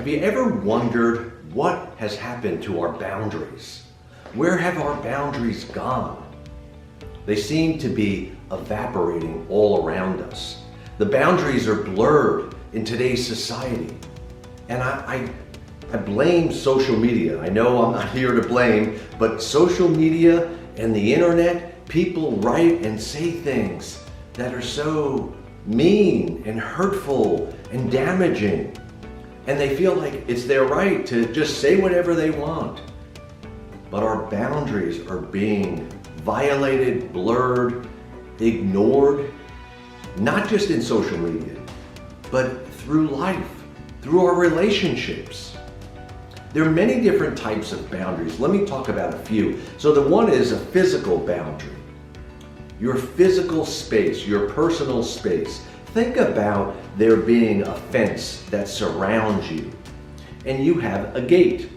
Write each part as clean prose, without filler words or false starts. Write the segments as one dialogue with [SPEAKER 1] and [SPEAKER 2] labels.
[SPEAKER 1] Have you ever wondered what has happened to our boundaries? Where have our boundaries gone? They seem to be evaporating all around us. The boundaries are blurred in today's society. And I blame social media. I know I'm not here to blame, but social media and the internet, people write and say things that are so mean and hurtful and damaging. And they feel like it's their right to just say whatever they want. But our boundaries are being violated, blurred, ignored, not just in social media, but through life, through our relationships. There are many different types of boundaries. Let me talk about a few. So the one is a physical boundary. Your physical space, your personal space. Think about there being a fence that surrounds you, and you have a gate,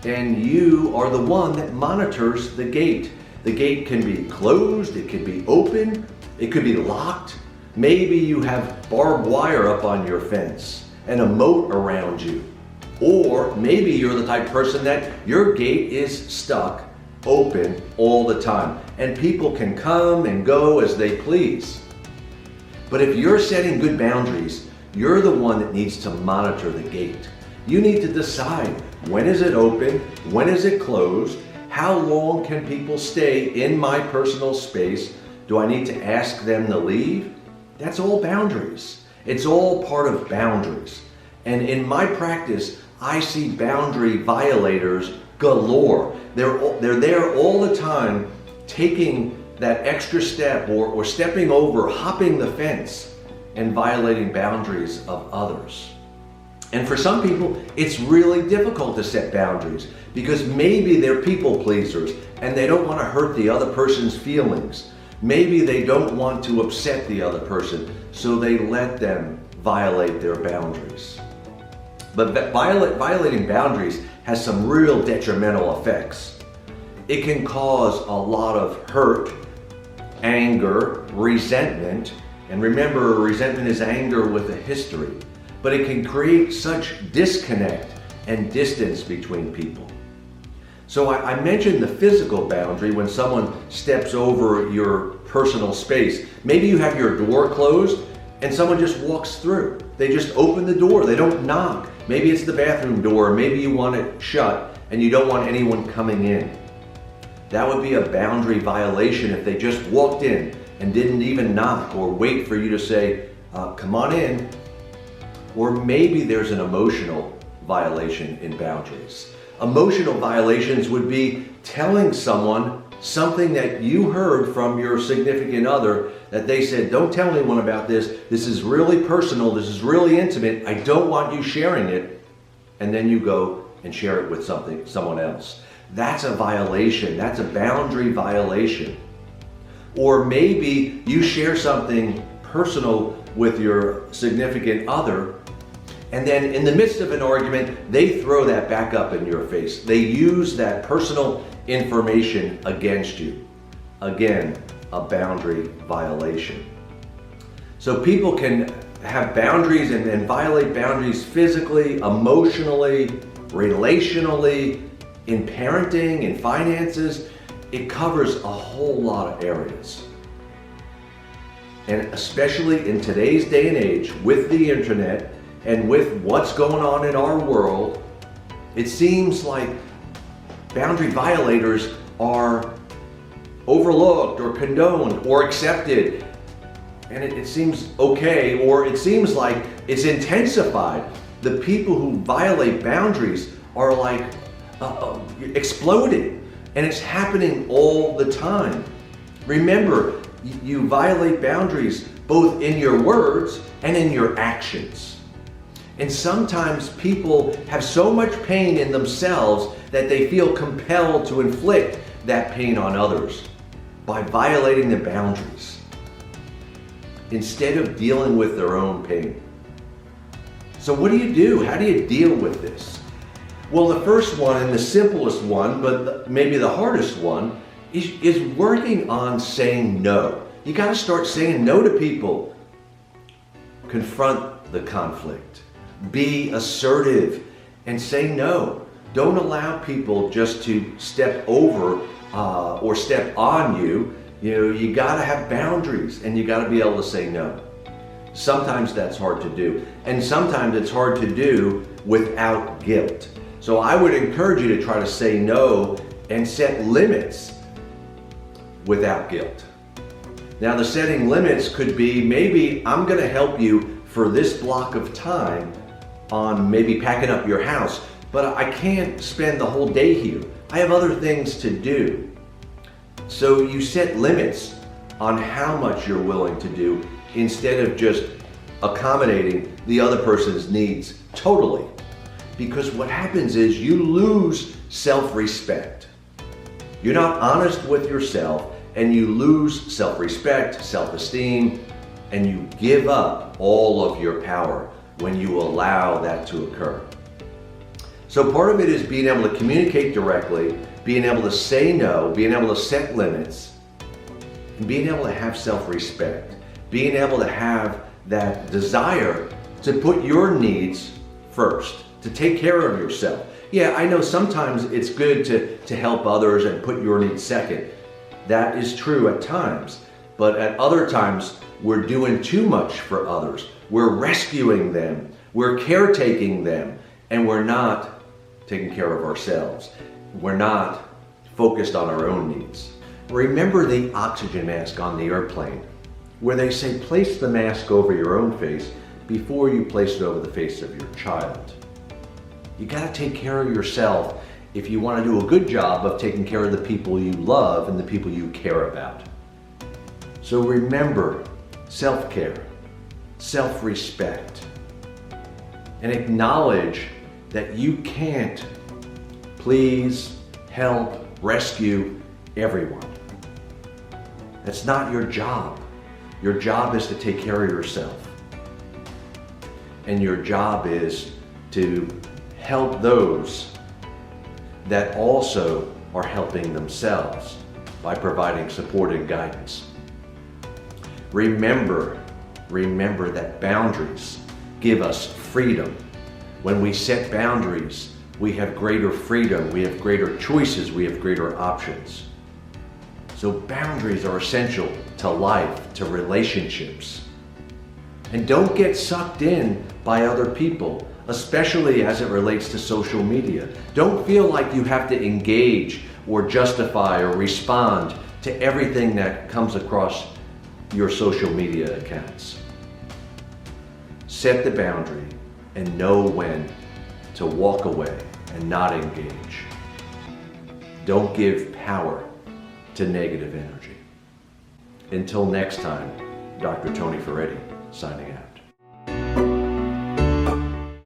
[SPEAKER 1] and you are the one that monitors the gate. The gate can be closed, it can be open, it could be locked. Maybe you have barbed wire up on your fence and a moat around you. Or maybe you're the type of person that your gate is stuck open all the time, and people can come and go as they please. But if you're setting good boundaries, you're the one that needs to monitor the gate. You need to decide, when is it open? When is it closed? How long can people stay in my personal space? Do I need to ask them to leave? That's all boundaries. It's all part of boundaries. And in my practice, I see boundary violators galore. They're there all the time, taking that extra step or stepping over, hopping the fence and violating boundaries of others. And for some people, it's really difficult to set boundaries because maybe they're people pleasers and they don't want to hurt the other person's feelings. Maybe they don't want to upset the other person, so they let them violate their boundaries. But violating boundaries has some real detrimental effects. It can cause a lot of hurt, anger, resentment, and remember, resentment is anger with a history, but it can create such disconnect and distance between people. So I mentioned the physical boundary when someone steps over your personal space. Maybe you have your door closed and someone just walks through. They just open the door, they don't knock. Maybe it's the bathroom door, maybe you want it shut and you don't want anyone coming in. That would be a boundary violation if they just walked in and didn't even knock or wait for you to say, come on in. Or maybe there's an emotional violation in boundaries. Emotional violations would be telling someone something that you heard from your significant other that they said, don't tell anyone about this. This is really personal. This is really intimate. I don't want you sharing it. And then you go and share it with someone else. That's a violation. That's a boundary violation. Or maybe you share something personal with your significant other, and then in the midst of an argument, they throw that back up in your face. They use that personal information against you. Again, a boundary violation. So people can have boundaries and violate boundaries physically, emotionally, relationally, in parenting, in finances. It covers a whole lot of areas. And especially in today's day and age, with the internet and with what's going on in our world, it seems like boundary violators are overlooked or condoned or accepted. And it seems okay, or it seems like it's intensified. The people who violate boundaries are like exploding, and it's happening all the time. Remember, you violate boundaries both in your words and in your actions. And sometimes people have so much pain in themselves that they feel compelled to inflict that pain on others by violating the boundaries instead of dealing with their own pain. So what do you do? How do you deal with this? Well, the first one and the simplest one, but maybe the hardest one, is working on saying no. You got to start saying no to people. Confront the conflict. Be assertive and say no. Don't allow people just to step over or step on you. You gotta have boundaries, and you gotta be able to say no. Sometimes that's hard to do, and sometimes it's hard to do without guilt. So I would encourage you to try to say no and set limits without guilt. Now, the setting limits could be, maybe I'm gonna help you for this block of time on maybe packing up your house, but I can't spend the whole day here. I have other things to do. So you set limits on how much you're willing to do instead of just accommodating the other person's needs totally. Because what happens is you lose self-respect. You're not honest with yourself, and you lose self-respect, self-esteem, and you give up all of your power when you allow that to occur. So part of it is being able to communicate directly, being able to say no, being able to set limits, and being able to have self-respect, being able to have that desire to put your needs first, to take care of yourself. Yeah, I know sometimes it's good to help others and put your needs second. That is true at times, but at other times we're doing too much for others. We're rescuing them, we're caretaking them, and we're not taking care of ourselves. We're not focused on our own needs. Remember the oxygen mask on the airplane, where they say place the mask over your own face before you place it over the face of your child. You gotta take care of yourself if you want to do a good job of taking care of the people you love and the people you care about. So remember self-care, self-respect, and acknowledge that you can't please, help, rescue everyone. That's not your job. Your job is to take care of yourself. And your job is to help those that also are helping themselves by providing support and guidance. Remember that boundaries give us freedom. When we set boundaries, we have greater freedom, we have greater choices, we have greater options. So boundaries are essential to life, to relationships. And don't get sucked in by other people, especially as it relates to social media. Don't feel like you have to engage or justify or respond to everything that comes across your social media accounts. Set the boundary and know when to walk away and not engage. Don't give power to negative energy. Until next time, Dr. Tony Ferretti, signing out.